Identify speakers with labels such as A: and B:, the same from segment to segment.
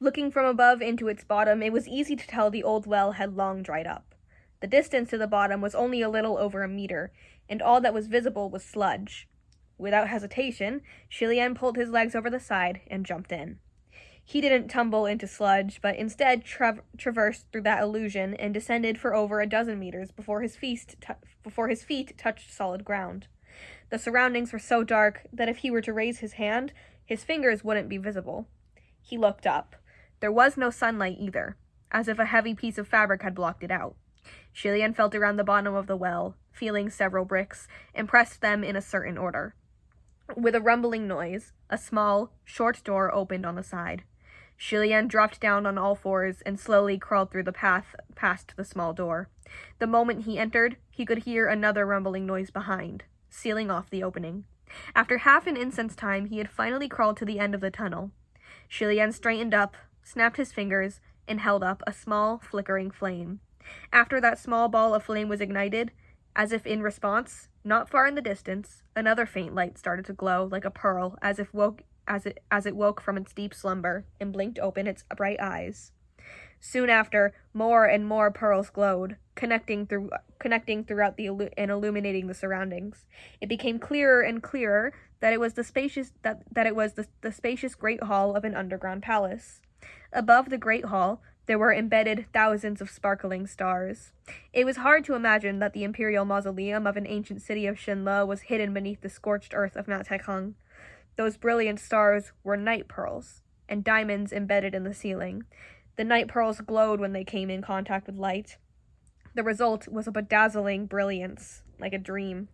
A: Looking from above into its bottom, it was easy to tell the old well had long dried up. The distance to the bottom was only a little over a meter, and all that was visible was sludge. Without hesitation, Shilian pulled his legs over the side and jumped in. He didn't tumble into sludge, but instead traversed through that illusion and descended for over a dozen meters before his feet touched solid ground. The surroundings were so dark that if he were to raise his hand, his fingers wouldn't be visible. He looked up. There was no sunlight either, as if a heavy piece of fabric had blocked it out. Shilian felt around the bottom of the well, feeling several bricks, and pressed them in a certain order. With a rumbling noise, a small, short door opened on the side. Shilian dropped down on all fours and slowly crawled through the path past the small door. The moment he entered, he could hear another rumbling noise behind, sealing off the opening. After half an instant's time, he had finally crawled to the end of the tunnel. Shilian straightened up, snapped his fingers, and held up a small, flickering flame. After that small ball of flame was ignited, as if in response, not far in the distance, another faint light started to glow like a pearl as it woke from its deep slumber and blinked open its bright eyes. Soon after, more and more pearls glowed, connecting throughout and illuminating the surroundings. It became clearer and clearer that it was the spacious great hall of an underground palace. Above the great hall, there were embedded thousands of sparkling stars. It was hard to imagine that the imperial mausoleum of an ancient city of Shinle was hidden beneath the scorched earth of Mataikang. Those brilliant stars were night pearls, and diamonds embedded in the ceiling. The night pearls glowed when they came in contact with light. The result was of a dazzling brilliance, like a dream.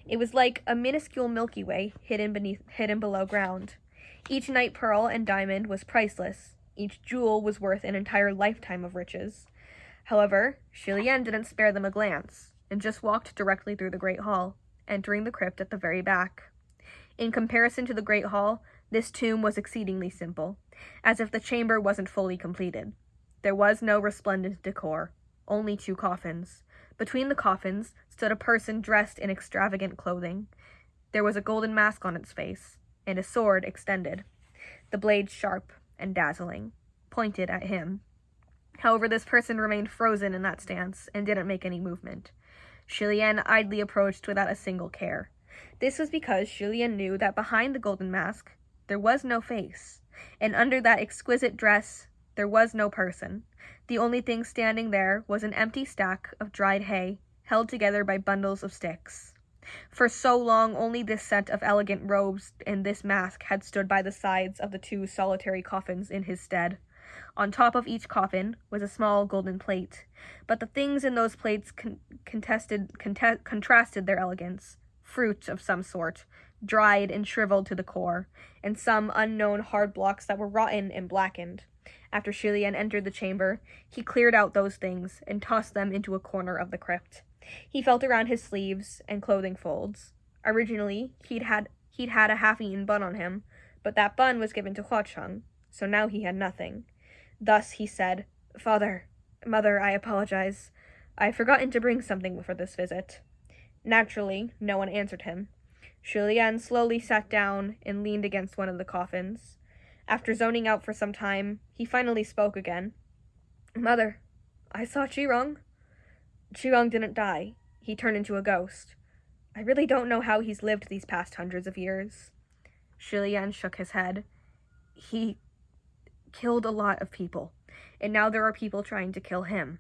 A: It was like a minuscule Milky Way hidden below ground. Each night pearl and diamond was priceless. Each jewel was worth an entire lifetime of riches. However, Shilian didn't spare them a glance, and just walked directly through the great hall, entering the crypt at the very back. In comparison to the great hall, this tomb was exceedingly simple, as if the chamber wasn't fully completed. There was no resplendent decor, only 2 coffins. Between the coffins stood a person dressed in extravagant clothing. There was a golden mask on its face, and a sword extended, the blade sharp and dazzling, pointed at him. However, this person remained frozen in that stance and didn't make any movement. Shilian idly approached without a single care. This was because Shilian knew that behind the golden mask, there was no face, and under that exquisite dress, there was no person. The only thing standing there was an empty stack of dried hay, held together by bundles of sticks. For so long, only this set of elegant robes and this mask had stood by the sides of the 2 solitary coffins in his stead. On top of each coffin was a small golden plate, but the things in those plates contrasted their elegance. Fruit of some sort, dried and shriveled to the core, and some unknown hard blocks that were rotten and blackened. After Shilian entered the chamber, he cleared out those things and tossed them into a corner of the crypt. He felt around his sleeves and clothing folds. Originally, he'd had a half-eaten bun on him, but that bun was given to Huacheng, so now he had nothing. Thus he said, Mother, I apologize. I've forgotten to bring something for this visit." Naturally, no one answered him. Shilian slowly sat down and leaned against one of the coffins. After zoning out for some time, he finally spoke again. "Mother, I saw Qi Rong. Qi Rong didn't die. He turned into a ghost. I really don't know how he's lived these past hundreds of years." Shilian shook his head. "He killed a lot of people, and now there are people trying to kill him.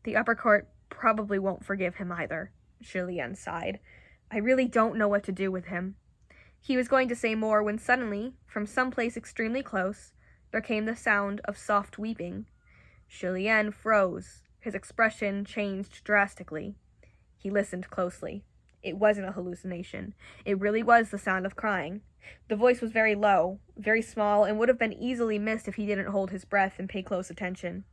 A: The upper court probably won't forgive him either." Shilian sighed. "I really don't know what to do with him." He was going to say more when suddenly, from some place extremely close, there came the sound of soft weeping. Shilian froze. His expression changed drastically. He listened closely. It wasn't a hallucination. It really was the sound of crying. The voice was very low, very small, and would have been easily missed if he didn't hold his breath and pay close attention.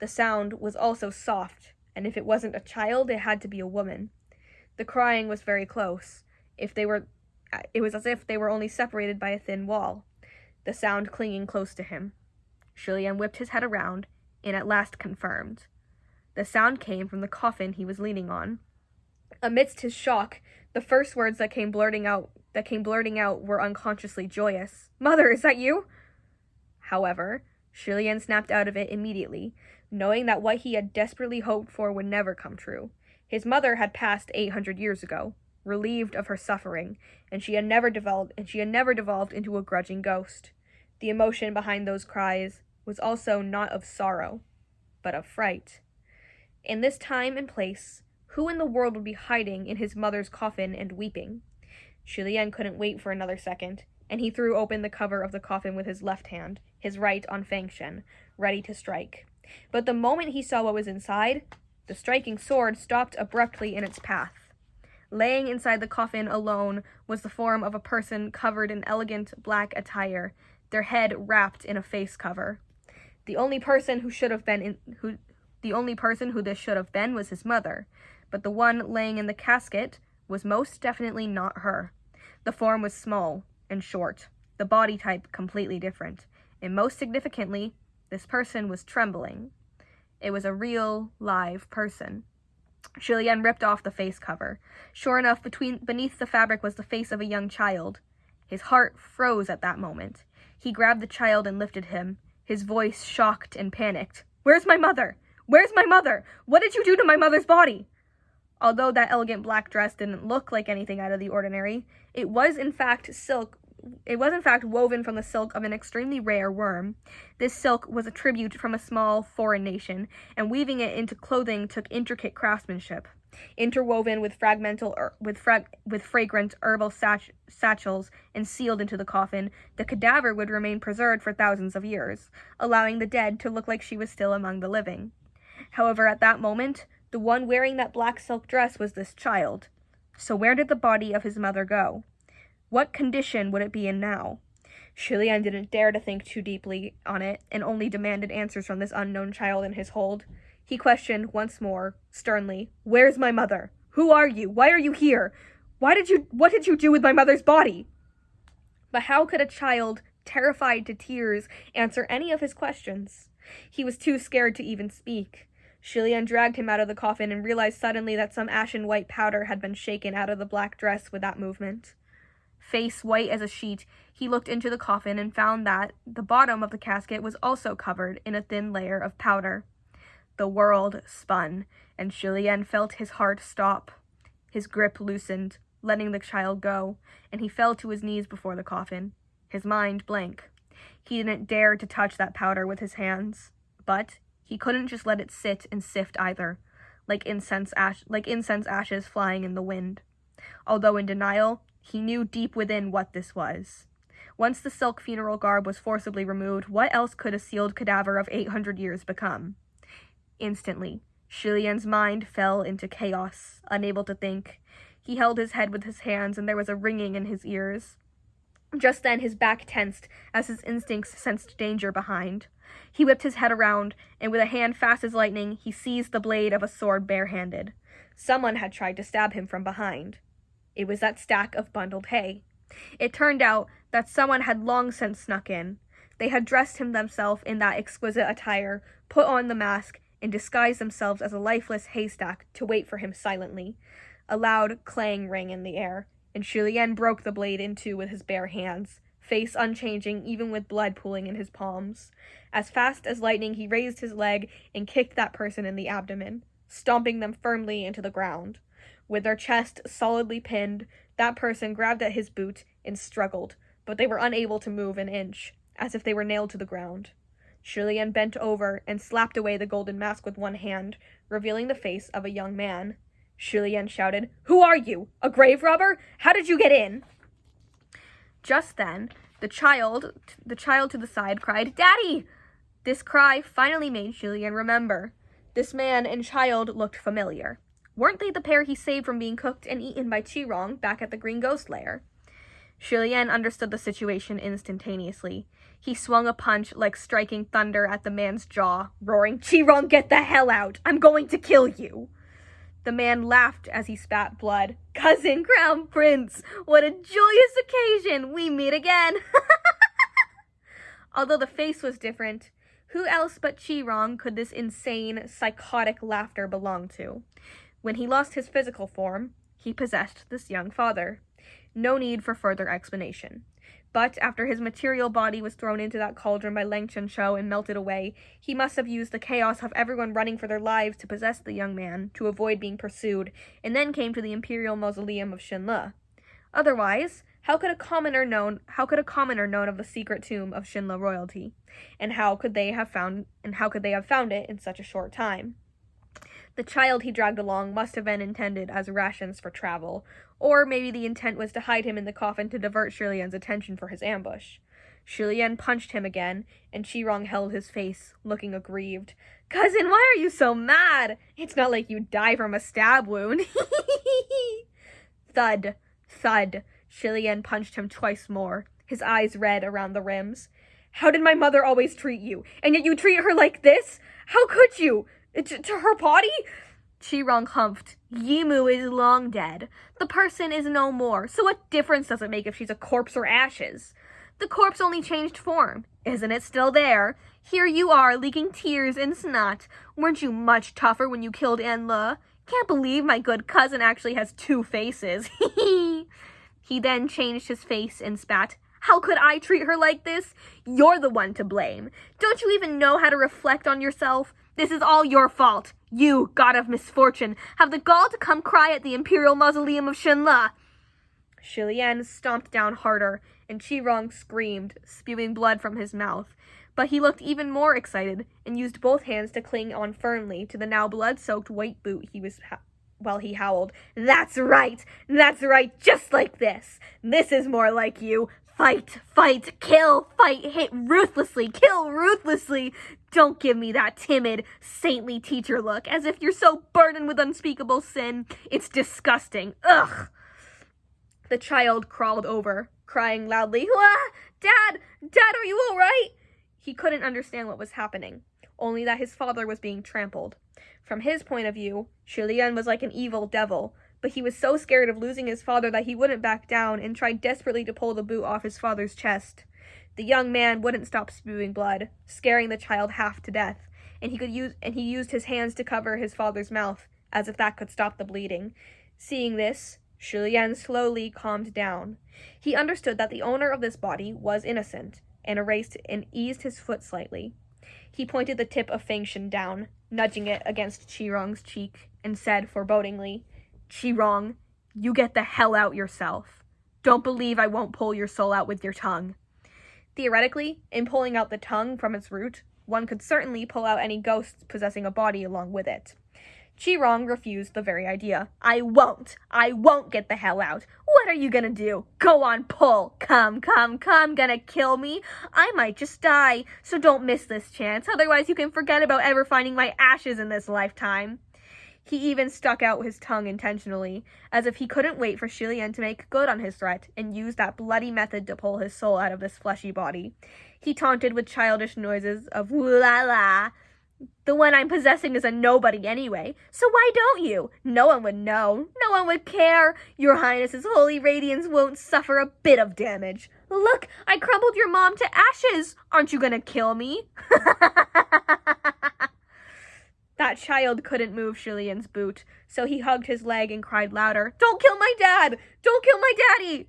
A: The sound was also soft, and if it wasn't a child, it had to be a woman. The crying was very close. It was as if they were only separated by a thin wall, the sound clinging close to him. Shilian whipped his head around, and at last confirmed. The sound came from the coffin he was leaning on. Amidst his shock, the first words that came blurting out were unconsciously joyous. "Mother, is that you?" However, Shi Lian snapped out of it immediately, knowing that what he had desperately hoped for would never come true. His mother had passed 800 years ago, relieved of her suffering, and she had never devolved into a grudging ghost. The emotion behind those cries was also not of sorrow, but of fright. In this time and place, who in the world would be hiding in his mother's coffin and weeping? Shi Lian couldn't wait for another second, and he threw open the cover of the coffin with his left hand, his right on Fang Shen, ready to strike. But the moment he saw what was inside, the striking sword stopped abruptly in its path. Laying inside the coffin alone was the form of a person covered in elegant black attire, their head wrapped in a face cover. The only person who this should have been was his mother, but the one laying in the casket was most definitely not her. The form was small and short, the body type completely different, and most significantly, this person was trembling. It was a real, live person. Shi Lian ripped off the face cover. Sure enough, beneath the fabric was the face of a young child. His heart froze at that moment. He grabbed the child and lifted him, his voice shocked and panicked. "Where's my mother? Where's my mother? What did you do to my mother's body?" Although that elegant black dress didn't look like anything out of the ordinary, it was in fact woven from the silk of an extremely rare worm. This silk was a tribute from a small foreign nation, and weaving it into clothing took intricate craftsmanship. Interwoven with fragrant herbal satchels and sealed into the coffin, the cadaver would remain preserved for thousands of years, allowing the dead to look like she was still among the living. However, at that moment, the one wearing that black silk dress was this child. So where did the body of his mother go? What condition would it be in now? Shi Lian didn't dare to think too deeply on it, and only demanded answers from this unknown child in his hold. He questioned once more, sternly, "Where's my mother? Who are you? Why are you here? What did you do with my mother's body?" But how could a child, terrified to tears, answer any of his questions? He was too scared to even speak. Shi Lian dragged him out of the coffin and realized suddenly that some ashen white powder had been shaken out of the black dress with that movement. Face white as a sheet, he looked into the coffin and found that the bottom of the casket was also covered in a thin layer of powder. The world spun, and Shi Lian felt his heart stop. His grip loosened, letting the child go, and he fell to his knees before the coffin, his mind blank. He didn't dare to touch that powder with his hands, but he couldn't just let it sit and sift either, like incense ashes flying in the wind. Although in denial, he knew deep within what this was. Once the silk funeral garb was forcibly removed, what else could a sealed cadaver of 800 years become? Instantly, Shi Lian's mind fell into chaos, unable to think. He held his head with his hands, and there was a ringing in his ears. Just then his back tensed as his instincts sensed danger behind. He whipped his head around, and with a hand fast as lightning, he seized the blade of a sword barehanded. Someone had tried to stab him from behind. It was that stack of bundled hay. It turned out that someone had long since snuck in. They had dressed themselves in that exquisite attire, put on the mask, and disguised themselves as a lifeless haystack to wait for him silently. A loud clang rang in the air, and Shi Lian broke the blade in two with his bare hands, face unchanging even with blood pooling in his palms. As fast as lightning, he raised his leg and kicked that person in the abdomen, stomping them firmly into the ground. With their chest solidly pinned, that person grabbed at his boot and struggled, but they were unable to move an inch, as if they were nailed to the ground. Shi Lian bent over and slapped away the golden mask with one hand, revealing the face of a young man. Shi Lian shouted, "Who are you? A grave robber? How did you get in?" Just then, the child to the side cried, "Daddy!" This cry finally made Shi Lian remember. This man and child looked familiar. Weren't they the pair he saved from being cooked and eaten by Qi Rong back at the Green Ghost Lair? Shi Lian understood the situation instantaneously. He swung a punch like striking thunder at the man's jaw, roaring, "Qi Rong, get the hell out! I'm going to kill you!" The man laughed as he spat blood. "Cousin Crown Prince, what a joyous occasion! We meet again!" Although the face was different, who else but Qi Rong could this insane, psychotic laughter belong to? When he lost his physical form, he possessed this young father. No need for further explanation. But after his material body was thrown into that cauldron by Lang Chen-shou and melted away, he must have used the chaos of everyone running for their lives to possess the young man, to avoid being pursued, and then came to the imperial mausoleum of Xinle. Otherwise, how could a commoner known of the secret tomb of Xinle royalty? And how could they have found it in such a short time? The child he dragged along must have been intended as rations for travel, or maybe the intent was to hide him in the coffin to divert Shi Lian's attention for his ambush. Shi Lian punched him again, and Qi Rong held his face, looking aggrieved. "Cousin, why are you so mad? It's not like you die from a stab wound." Thud, thud. Shi Lian punched him twice more, his eyes red around the rims. "How did my mother always treat you? And yet you treat her like this? How could you? To her body?" Qi Rong humphed. "Yimu is long dead. The person is no more, so what difference does it make if she's a corpse or ashes? The corpse only changed form. Isn't it still there? Here you are, leaking tears and snot. Weren't you much tougher when you killed Anle? Can't believe my good cousin actually has two faces." He then changed his face and spat. "How could I treat her like this? You're the one to blame. Don't you even know how to reflect on yourself? This is all your fault. You, god of misfortune, have the gall to come cry at the imperial mausoleum of Xinle." Shi Lian stomped down harder, and Qi Rong screamed, spewing blood from his mouth. But he looked even more excited, and used both hands to cling on firmly to the now blood-soaked white boot while he howled. That's right, just like this. This is more like you. Fight, fight, kill, fight, hit ruthlessly, kill ruthlessly. Don't give me that timid, saintly teacher look, as if you're so burdened with unspeakable sin. It's disgusting. Ugh. The child crawled over, crying loudly, "Ah, Dad, are you all right?" He couldn't understand what was happening, only that his father was being trampled. From his point of view, Shi Lian was like an evil devil, but he was so scared of losing his father that he wouldn't back down and tried desperately to pull the boot off his father's chest. The young man wouldn't stop spewing blood, scaring the child half to death, and he used his hands to cover his father's mouth, as if that could stop the bleeding. Seeing this, Shi Lian slowly calmed down. He understood that the owner of this body was innocent, and eased his foot slightly. He pointed the tip of Feng Shen down, nudging it against Qi Rong's cheek, and said forebodingly, "Qi Rong, you get the hell out yourself. Don't believe I won't pull your soul out with your tongue." Theoretically, in pulling out the tongue from its root, one could certainly pull out any ghosts possessing a body along with it. Qi Rong refused the very idea. I won't get the hell out. What are you gonna do? Go on, pull. Come, gonna kill me? I might just die, so don't miss this chance, otherwise you can forget about ever finding my ashes in this lifetime. He even stuck out his tongue intentionally, as if he couldn't wait for Shi Lian to make good on his threat and use that bloody method to pull his soul out of this fleshy body. He taunted with childish noises of woo-la-la. The one I'm possessing is a nobody anyway, so why don't you? No one would know. No one would care. Your Highness's holy radiance won't suffer a bit of damage. Look, I crumbled your mom to ashes. Aren't you gonna kill me? That child couldn't move Shi Lian's boot, so he hugged his leg and cried louder, "Don't kill my dad! Don't kill my daddy!"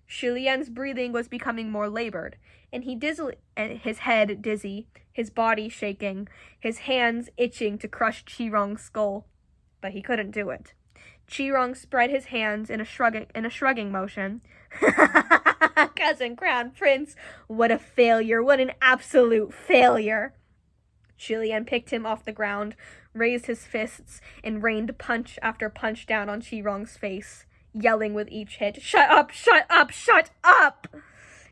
A: Shi Lian's breathing was becoming more labored, and his head dizzy, his body shaking, his hands itching to crush Qi Rong's skull. But he couldn't do it. Qi Rong spread his hands in a shrugging motion. Cousin Crown Prince, what a failure, what an absolute failure. Shi Lian picked him off the ground, raised his fists, and rained punch after punch down on Qi Rong's face, yelling with each hit, "Shut up, shut up, shut up!"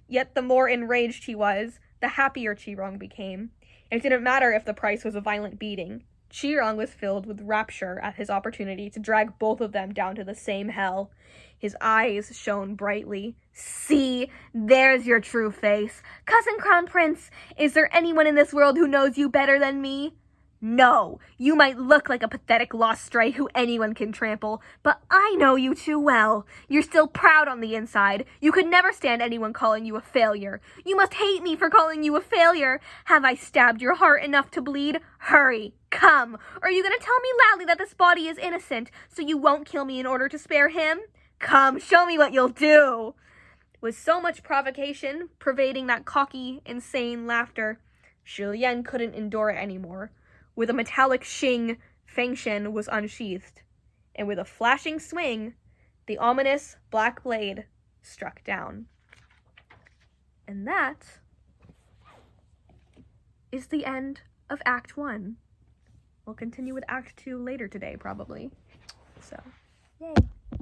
A: Yet the more enraged he was, the happier Qi Rong became. It didn't matter if the price was a violent beating. Qi Rong was filled with rapture at his opportunity to drag both of them down to the same hell. His eyes shone brightly. "See, there's your true face. Cousin Crown Prince, is there anyone in this world who knows you better than me? No, you might look like a pathetic lost stray who anyone can trample, but I know you too well. You're still proud on the inside. You could never stand anyone calling you a failure. You must hate me for calling you a failure. Have I stabbed your heart enough to bleed? Hurry, come. Or are you going to tell me loudly that this body is innocent, so you won't kill me in order to spare him? Come, show me what you'll do." With so much provocation pervading that cocky, insane laughter, Shi Lian couldn't endure it anymore. With a metallic shing, Feng Shen was unsheathed, and with a flashing swing, the ominous black blade struck down. And that is the end of Act 1. We'll continue with Act 2 later today, probably. So, yay.